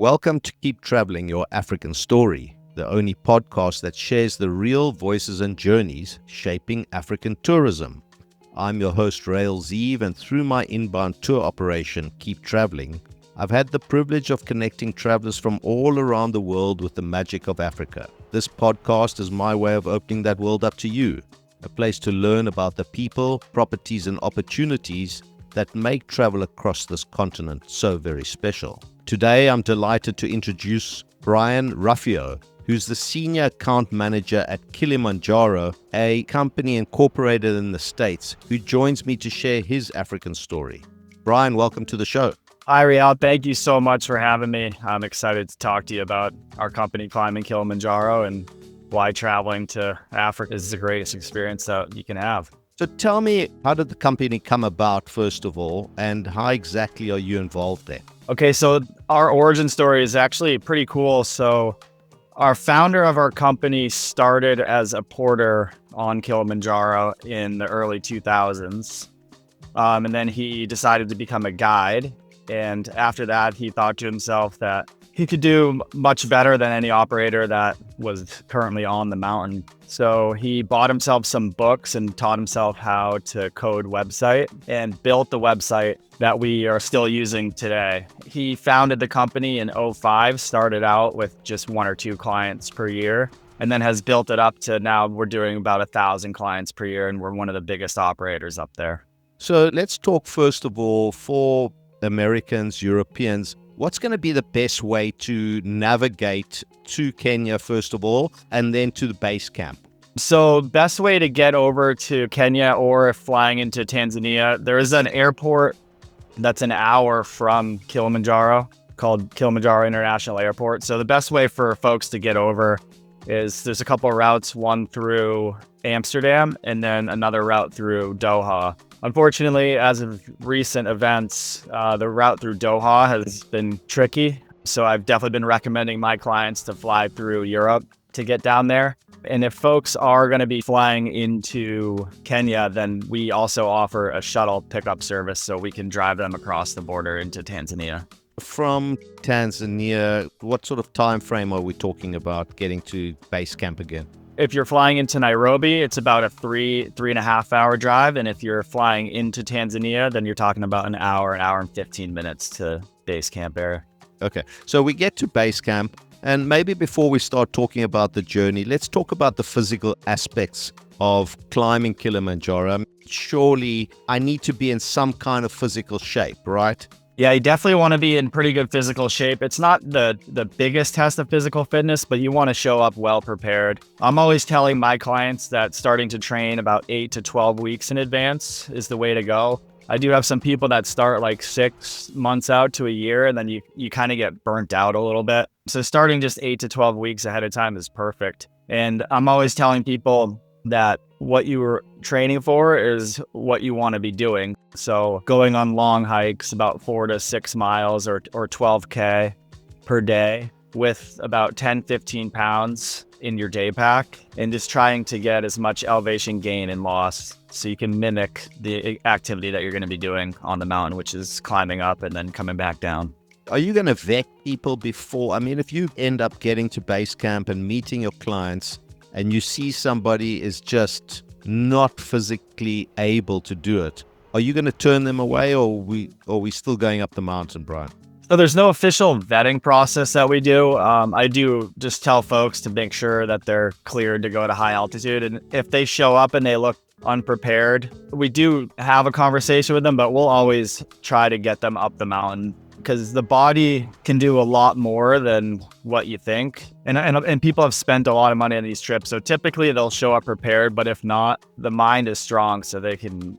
Welcome to Keep Traveling Your African Story, the only podcast that shares the real voices and journeys shaping African tourism. I'm your host, Rael Zieve, and through my inbound tour operation, Keep Traveling, I've had the privilege of connecting travelers from all around the world with the magic of Africa. This podcast is my way of opening that world up to you, a place to learn about the people, properties, and opportunities that make travel across this continent so very special. Today, I'm delighted to introduce Brian Raffio, who's the Senior Account Manager at Kilimanjaro, a company incorporated in the States, who joins me to share his African story. Brian, welcome to the show. Hi, Rael. Thank you so much for having me. I'm excited to talk to you about our company, Climbing Kilimanjaro, and why traveling to Africa is the greatest experience that you can have. So tell me, how did the company come about, first of all, and how exactly are you involved there? Okay, so our origin story is actually pretty cool. So our founder of our company started as a porter on Kilimanjaro in the early 2000s. And then he decided to become a guide. And after that, he thought to himself that he could do much better than any operator that was currently on the mountain. So he bought himself some books and taught himself how to code website and built the website that we are still using today. He founded the company in 2005, started out with just 1 or 2 clients per year, and then has built it up to now we're doing about 1,000 clients per year, and we're one of the biggest operators up there. So let's talk, first of all, for Americans, Europeans, what's going to be the best way to navigate to Kenya, first of all, and then to the base camp? So best way to get over to Kenya or flying into Tanzania, there is an airport that's an hour from Kilimanjaro called Kilimanjaro International Airport. So the best way for folks to get over is there's a couple of routes, one through Amsterdam and then another route through Doha. Unfortunately, as of recent events, the route through Doha has been tricky. So I've definitely been recommending my clients to fly through Europe to get down there. And if folks are going to be flying into Kenya, then we also offer a shuttle pickup service so we can drive them across the border into Tanzania. From Tanzania, what sort of time frame are we talking about getting to base camp again? If you're flying into Nairobi, it's about a 3.5 hour drive. And if you're flying into Tanzania, then you're talking about an hour and 15 minutes to base camp area. Okay, so we get to base camp. And maybe before we start talking about the journey, let's talk about the physical aspects of climbing Kilimanjaro. Surely I need to be in some kind of physical shape, right? Yeah, you definitely want to be in pretty good physical shape. It's not the biggest test of physical fitness, but you want to show up well prepared. I'm always telling my clients that starting to train about 8 to 12 weeks in advance is the way to go. I do have some people that start like 6 months out to a year, and then you kind of get burnt out a little bit. So starting just 8 to 12 weeks ahead of time is perfect. And I'm always telling people that what you were training for is what you want to be doing. So going on long hikes, about 4 to 6 miles or 12K per day with about 10, 15 pounds in your day pack, and just trying to get as much elevation gain and loss so you can mimic the activity that you're going to be doing on the mountain, which is climbing up and then coming back down. Are you going to vet people before? I mean, if you end up getting to base camp and meeting your clients and you see somebody is just not physically able to do it, are you going to turn them away, or are we still going up the mountain, Brian? So there's no official vetting process that we do. I do just tell folks to make sure that they're cleared to go to high altitude. And if they show up and they look unprepared, we do have a conversation with them, but we'll always try to get them up the mountain because the body can do a lot more than what you think. And people have spent a lot of money on these trips. So typically they'll show up prepared, but if not, the mind is strong, so they can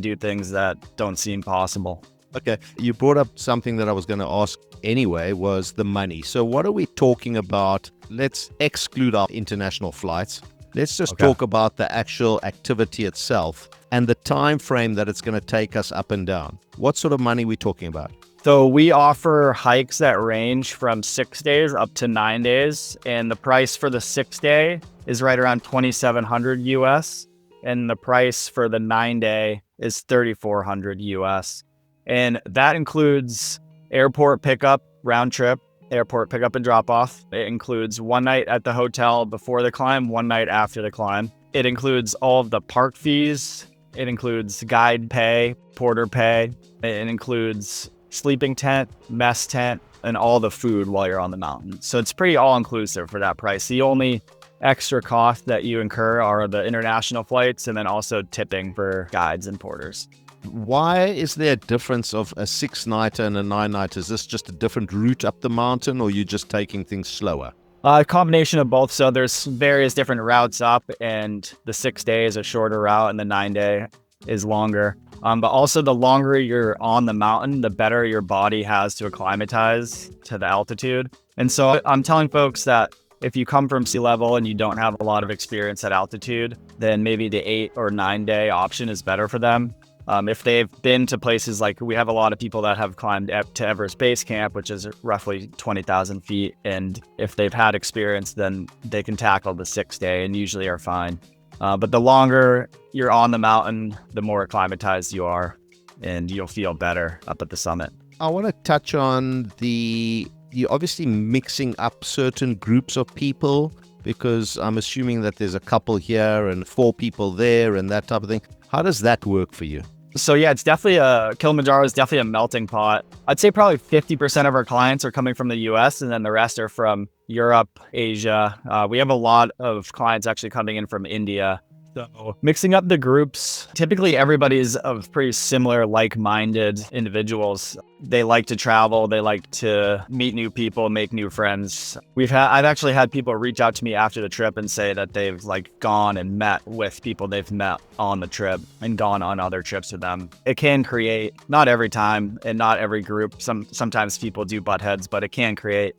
do things that don't seem possible. Okay, you brought up something that I was going to ask anyway, was the money. So what are we talking about? Let's exclude our international flights. Let's just talk about the actual activity itself and the time frame that it's going to take us up and down. What sort of money are we talking about? So we offer hikes that range from 6 days up to 9 days. And the price for the 6 day is right around $2,700 US. And the price for the 9 day is $3,400 US. And that includes airport pickup round trip, airport pickup and drop off. It includes one night at the hotel before the climb, one night after the climb. It includes all of the park fees. It includes guide pay, porter pay. It includes sleeping tent, mess tent, and all the food while you're on the mountain. So it's pretty all-inclusive for that price. The only extra cost that you incur are the international flights and then also tipping for guides and porters. Why is there a difference of a 6-nighter and a 9-nighter? Is this just a different route up the mountain, or are you just taking things slower? A combination of both. So there's various different routes up, and the 6 day is a shorter route and the 9-day is longer. But also the longer you're on the mountain, the better your body has to acclimatize to the altitude. And so I'm telling folks that if you come from sea level and you don't have a lot of experience at altitude, then maybe the 8 or 9 day option is better for them. If they've been to places like, we have a lot of people that have climbed to Everest Base Camp, which is roughly 20,000 feet. And if they've had experience, then they can tackle the 6 day and usually are fine. But the longer you're on the mountain, the more acclimatized you are and you'll feel better up at the summit. I want to touch on you're obviously mixing up certain groups of people, because I'm assuming that there's a couple here and 4 people there and that type of thing. How does that work for you? So yeah, it's definitely Kilimanjaro is definitely a melting pot. I'd say probably 50% of our clients are coming from the US, and then the rest are from Europe, Asia. We have a lot of clients actually coming in from India. So mixing up the groups, typically everybody's of pretty similar, like-minded individuals. They like to travel. They like to meet new people, make new friends. I've actually had people reach out to me after the trip and say that they've gone and met with people they've met on the trip and gone on other trips with them. It can create, not every time and not every group. Sometimes people do butt heads, but it can create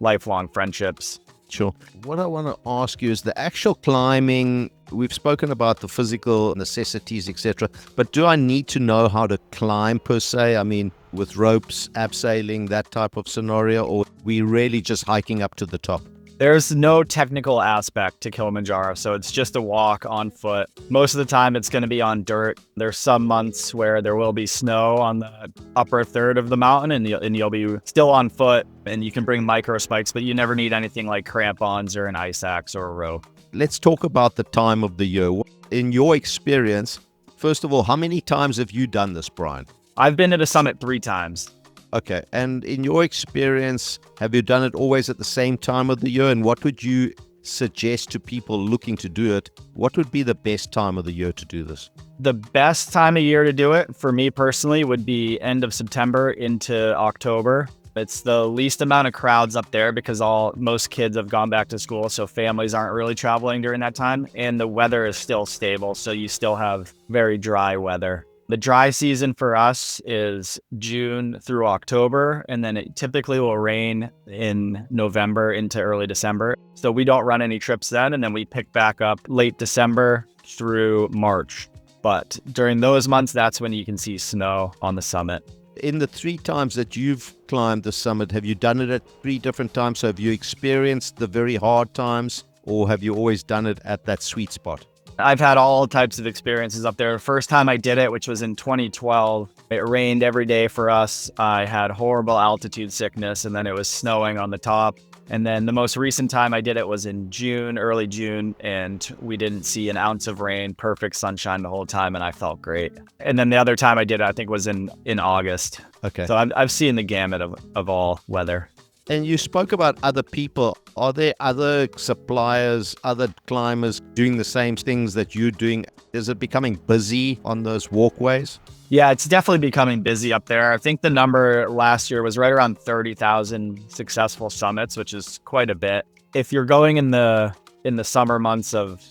lifelong friendships. Sure. What I want to ask you is the actual climbing. We've spoken about the physical necessities, etc. But do I need to know how to climb per se? I mean, with ropes, abseiling, that type of scenario, or we really just hiking up to the top? There's no technical aspect to Kilimanjaro, so it's just a walk on foot. Most of the time it's going to be on dirt. There's some months where there will be snow on the upper third of the mountain, and you'll be still on foot, and you can bring micro spikes, but you never need anything like crampons or an ice axe or a rope. Let's talk about the time of the year. In your experience, first of all, how many times have you done this, Brian? I've been to the summit 3 times. Okay. And in your experience, have you done it always at the same time of the year? And what would you suggest to people looking to do it? What would be the best time of the year to do this? The best time of year to do it, for me personally, would be end of September into October. It's the least amount of crowds up there because most kids have gone back to school, so families aren't really traveling during that time. And the weather is still stable, so you still have very dry weather. The dry season for us is June through October, and then it typically will rain in November into early December. So we don't run any trips then, and then we pick back up late December through March. But during those months, that's when you can see snow on the summit. In the 3 times that you've climbed the summit, have you done it at 3 different times? So have you experienced the very hard times, or have you always done it at that sweet spot? I've had all types of experiences up there. The first time I did it, which was in 2012, it rained every day for us. I had horrible altitude sickness, and then it was snowing on the top. And then the most recent time I did it was in June, early June, and we didn't see an ounce of rain, perfect sunshine the whole time, and I felt great. And then the other time I did it, I think, was in August. Okay. So I've seen the gamut of all weather. And you spoke about other people. Are there other suppliers, other climbers doing the same things that you're doing? Is it becoming busy on those walkways? Yeah, it's definitely becoming busy up there. I think the number last year was right around 30,000 successful summits, which is quite a bit. If you're going in the summer months of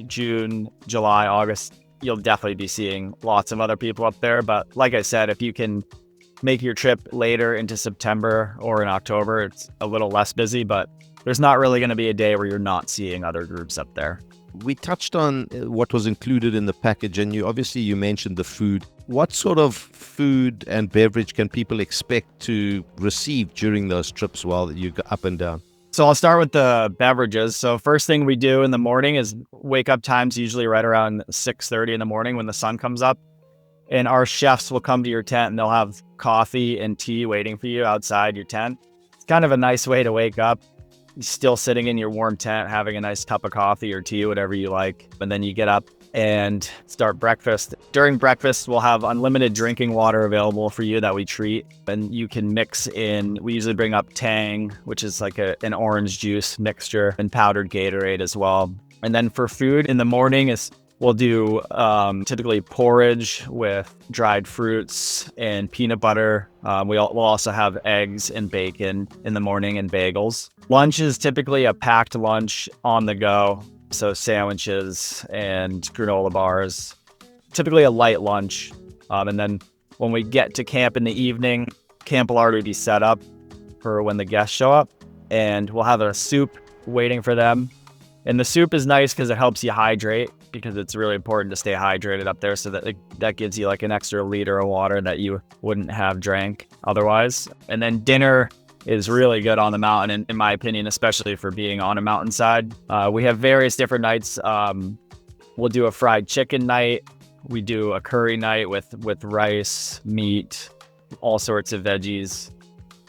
June, July, August, you'll definitely be seeing lots of other people up there. But like I said, if you can make your trip later into September or in October, it's a little less busy, but there's not really going to be a day where you're not seeing other groups up there. We touched on what was included in the package, and you mentioned the food. What sort of food and beverage can people expect to receive during those trips while you go up and down? So I'll start with the beverages. So first thing we do in the morning is wake up time's usually right around 6:30 in the morning when the sun comes up. And our chefs will come to your tent and they'll have coffee and tea waiting for you outside your tent. It's kind of a nice way to wake up. You're still sitting in your warm tent, having a nice cup of coffee or tea, whatever you like. And then you get up and start breakfast. During breakfast, we'll have unlimited drinking water available for you that we treat. And you can mix in, we usually bring up Tang, which is like an orange juice mixture, and powdered Gatorade as well. And then for food in the morning, we'll do typically porridge with dried fruits and peanut butter. We'll also have eggs and bacon in the morning and bagels. Lunch is typically a packed lunch on the go. So sandwiches and granola bars, typically a light lunch. And then when we get to camp in the evening, camp will already be set up for when the guests show up. And we'll have a soup waiting for them. And the soup is nice because it helps you hydrate, because it's really important to stay hydrated up there. So that gives you like an extra liter of water that you wouldn't have drank otherwise. And then dinner is really good on the mountain, in my opinion, especially for being on a mountainside. We have various different nights. We'll do a fried chicken night. We do a curry night with rice, meat, all sorts of veggies.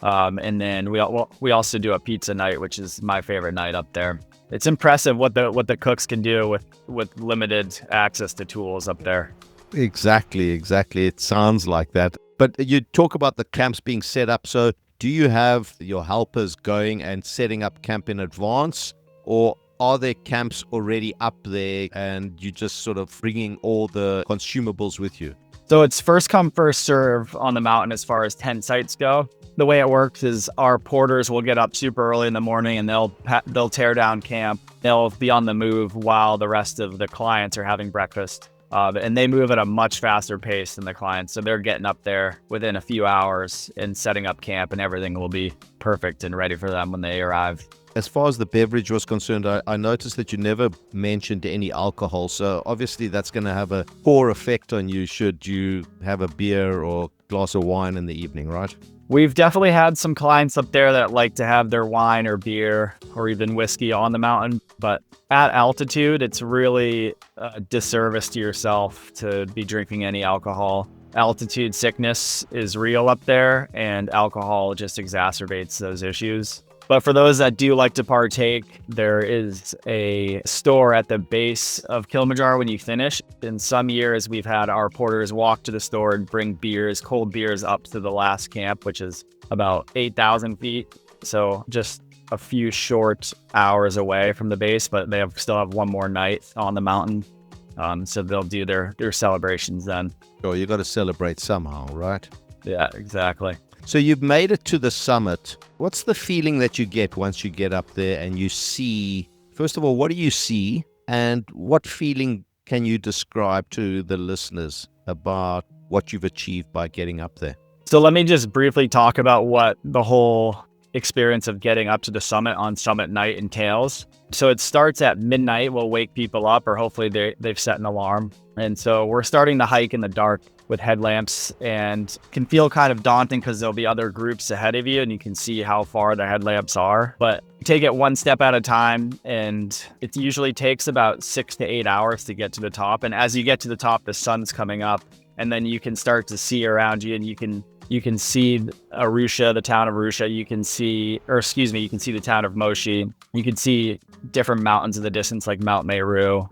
And then we also do a pizza night, which is my favorite night up there. It's impressive what the cooks can do with limited access to tools up there. Exactly. It sounds like that. But you talk about the camps being set up. So do you have your helpers going and setting up camp in advance, or are there camps already up there and you just sort of bringing all the consumables with you? So it's first come, first serve on the mountain as far as tent sites go. The way it works is our porters will get up super early in the morning and they'll tear down camp. They'll be on the move while the rest of the clients are having breakfast. And they move at a much faster pace than the clients. So they're getting up there within a few hours and setting up camp, and everything will be perfect and ready for them when they arrive. As far as the beverage was concerned, I noticed that you never mentioned any alcohol. So obviously that's going to have a poor effect on you should you have a beer or glass of wine in the evening, right? We've definitely had some clients up there that like to have their wine or beer or even whiskey on the mountain. But at altitude, it's really a disservice to yourself to be drinking any alcohol. Altitude sickness is real up there, and alcohol just exacerbates those issues. But for those that do like to partake, there is a store at the base of Kilimanjaro when you finish. In some years, we've had our porters walk to the store and bring cold beers up to the last camp, which is about 8,000 feet. So just a few short hours away from the base, but they still have one more night on the mountain. So they'll do their celebrations then. Sure, you got to celebrate somehow, right? Yeah, exactly. So you've made it to the summit. What's the feeling that you get once you get up there and you see, first of all, what do you see? And what feeling can you describe to the listeners about what you've achieved by getting up there? So let me just briefly talk about what the whole experience of getting up to the summit on summit night entails. So it starts at midnight. We'll wake people up, or hopefully they've set an alarm. And so we're starting to hike in the dark with headlamps, and can feel kind of daunting because there'll be other groups ahead of you and you can see how far the headlamps are. But take it one step at a time, and it usually takes about 6 to 8 hours to get to the top. And as you get to the top, the sun's coming up, and then you can start to see around you, and you can see Arusha, the town of Arusha. You can see the town of Moshi. You can see different mountains in the distance, like Mount Meru.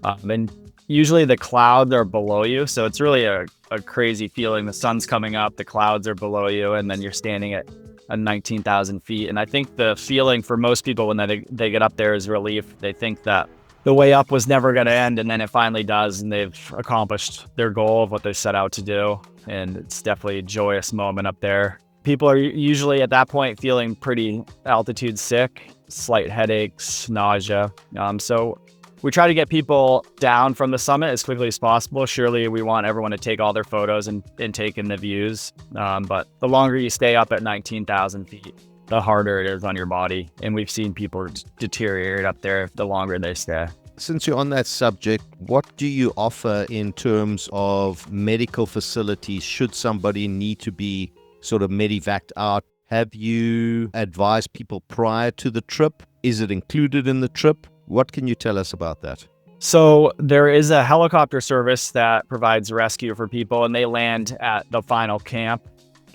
And usually the clouds are below you. So it's really a crazy feeling. The sun's coming up, the clouds are below you, and then you're standing at 19,000 feet. And I think the feeling for most people when they get up there is relief. They think that the way up was never going to end, and then it finally does, and they've accomplished their goal of what they set out to do. And it's definitely a joyous moment up there. People are usually at that point feeling pretty altitude sick, slight headaches, nausea. So we try to get people down from the summit as quickly as possible. Surely we want everyone to take all their photos and take in the views. But the longer you stay up at 19,000 feet, the harder it is on your body. And we've seen people deteriorate up there the longer they stay. Since you're on that subject, what do you offer in terms of medical facilities should somebody need to be sort of medevaced out? Have you advised people prior to the trip? Is it included in the trip? What can you tell us about that? So there is a helicopter service that provides rescue for people, and they land at the final camp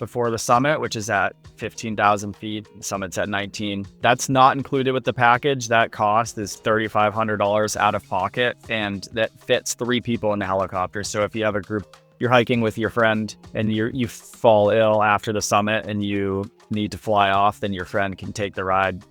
before the summit, which is at 15,000 feet. The summit's at 19. That's not included with the package. That cost is $3,500 out of pocket, and that fits 3 people in the helicopter. So if you have a group, you're hiking with your friend and you fall ill after the summit and you need to fly off, then your friend can take the ride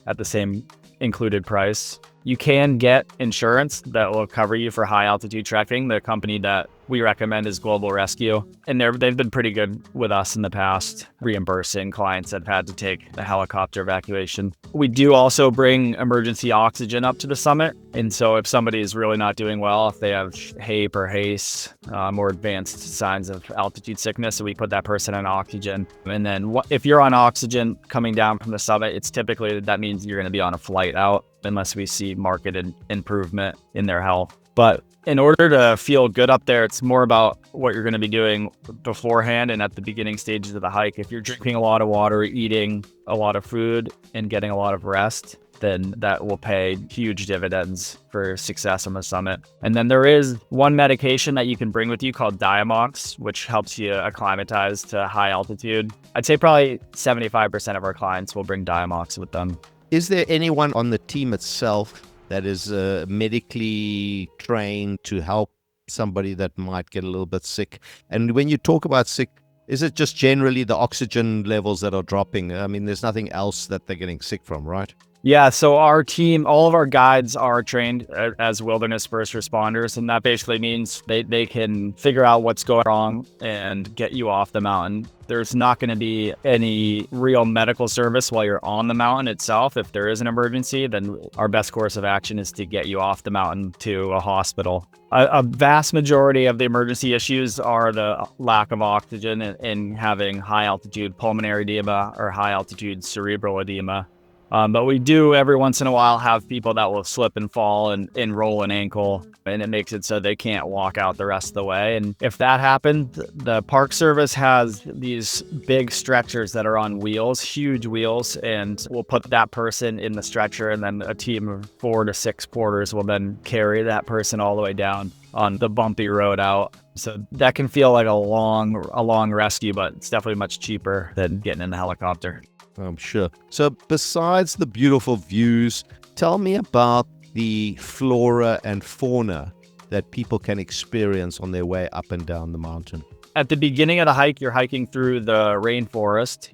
at the same included price. You can get insurance that will cover you for high altitude trekking. The company that we recommend is Global Rescue, and they've been pretty good with us in the past, reimbursing clients that have had to take the helicopter evacuation. We do also bring emergency oxygen up to the summit, and so if somebody is really not doing well, if they have HAPE or HACE, more advanced signs of altitude sickness, so we put that person on oxygen. And then if you're on oxygen coming down from the summit, it's typically, that means you're going to be on a flight out unless we see marked improvement in their health. But in order to feel good up there, it's more about what you're going to be doing beforehand and at the beginning stages of the hike. If you're drinking a lot of water, eating a lot of food, and getting a lot of rest, then that will pay huge dividends for success on the summit. And then there is one medication that you can bring with you called Diamox, which helps you acclimatize to high altitude. I'd say probably 75% of our clients will bring Diamox with them. Is there anyone on the team itself that is medically trained to help somebody that might get a little bit sick? And when you talk about sick, is it just generally the oxygen levels that are dropping? I mean, there's nothing else that they're getting sick from, right? Yeah, so our team, all of our guides are trained as wilderness first responders, and that basically means they can figure out what's going wrong and get you off the mountain. There's not going to be any real medical service while you're on the mountain itself. If there is an emergency, then our best course of action is to get you off the mountain to a hospital. A vast majority of the emergency issues are the lack of oxygen and having high altitude pulmonary edema or high altitude cerebral edema. But we do every once in a while have people that will slip and fall and roll an ankle, and it makes it so they can't walk out the rest of the way. And if that happens, the Park Service has these big stretchers that are on wheels, huge wheels, and we'll put that person in the stretcher, and then a team of 4 to 6 porters will then carry that person all the way down on the bumpy road out. So that can feel like a long rescue, but it's definitely much cheaper than getting in the helicopter. I'm sure. So besides the beautiful views, tell me about the flora and fauna that people can experience on their way up and down the mountain. At the beginning of the hike, you're hiking through the rainforest,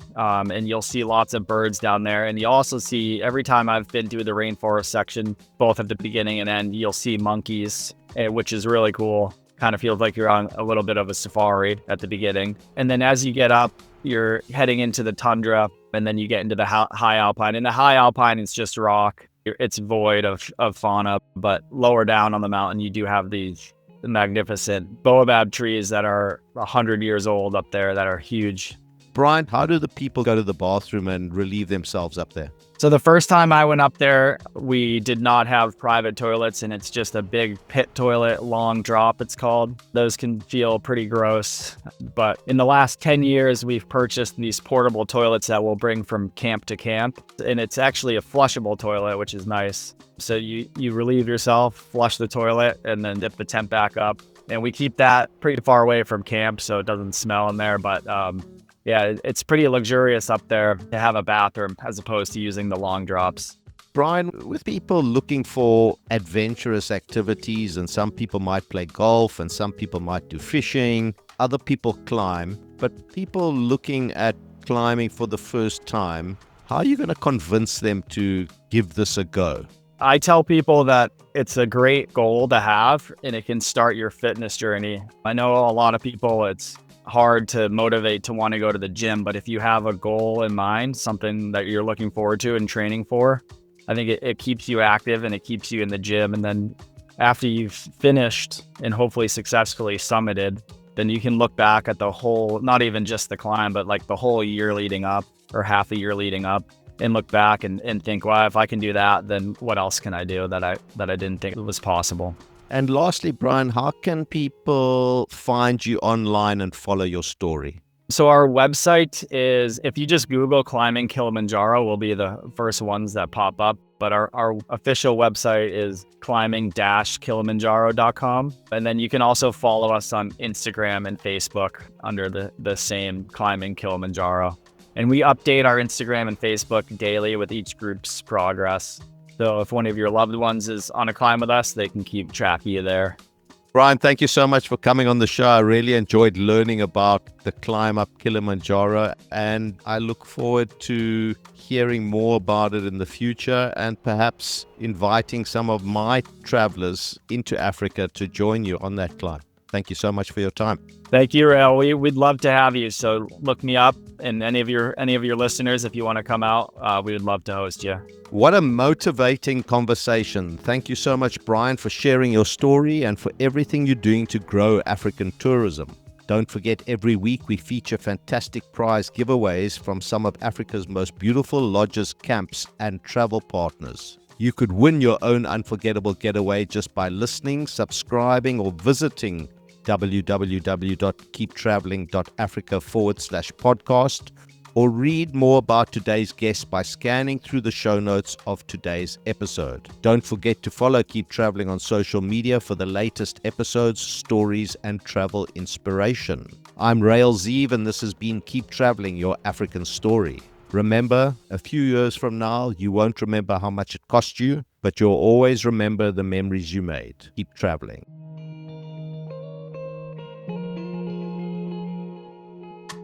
and you'll see lots of birds down there. And you also see, every time I've been through the rainforest section, both at the beginning and end, you'll see monkeys, which is really cool. Kind of feels like you're on a little bit of a safari at the beginning. And then as you get up, you're heading into the tundra, and then you get into the high alpine. And the high alpine is just rock. It's void of fauna, but lower down on the mountain, you do have these magnificent baobab trees that are 100 years old up there that are huge. Brian, how do the people go to the bathroom and relieve themselves up there? So the first time I went up there, we did not have private toilets, and it's just a big pit toilet, long drop it's called. Those can feel pretty gross. But in the last 10 years, we've purchased these portable toilets that we'll bring from camp to camp. And it's actually a flushable toilet, which is nice. So you relieve yourself, flush the toilet, and then dip the tent back up. And we keep that pretty far away from camp so it doesn't smell in there. But yeah, it's pretty luxurious up there to have a bathroom as opposed to using the long drops. Brian, with people looking for adventurous activities, and some people might play golf and some people might do fishing, other people climb, but people looking at climbing for the first time, how are you going to convince them to give this a go? I tell people that it's a great goal to have, and it can start your fitness journey. I know a lot of people, it's hard to motivate to want to go to the gym, but if you have a goal in mind, something that you're looking forward to and training for, I think it keeps you active and it keeps you in the gym. And then after you've finished and hopefully successfully summited, then you can look back at the whole, not even just the climb, but like the whole year leading up or half a year leading up, and look back and think, well, if I can do that, then what else can I do that I didn't think was possible? And lastly, Brian, how can people find you online and follow your story? So our website is, if you just Google Climbing Kilimanjaro, will be the first ones that pop up. but our official website is climbing-kilimanjaro.com. And then you can also follow us on Instagram and Facebook under the same Climbing Kilimanjaro. And we update our Instagram and Facebook daily with each group's progress. So if one of your loved ones is on a climb with us, they can keep track of you there. Brian, thank you so much for coming on the show. I really enjoyed learning about the climb up Kilimanjaro, and I look forward to hearing more about it in the future and perhaps inviting some of my travelers into Africa to join you on that climb. Thank you so much for your time. Thank you, Rael. We'd love to have you. So look me up, and any of your listeners, if you want to come out, we would love to host you. What a motivating conversation. Thank you so much, Brian, for sharing your story and for everything you're doing to grow African tourism. Don't forget, every week we feature fantastic prize giveaways from some of Africa's most beautiful lodges, camps, and travel partners. You could win your own unforgettable getaway just by listening, subscribing, or visiting www.keeptraveling.africa/podcast, or read more about today's guest by scanning through the show notes of today's episode. Don't forget to follow Keep Traveling on social media for the latest episodes, stories, and travel inspiration. I'm Rael Zieve, and this has been Keep Traveling, your African story. Remember, a few years from now, you won't remember how much it cost you, but you'll always remember the memories you made. Keep traveling.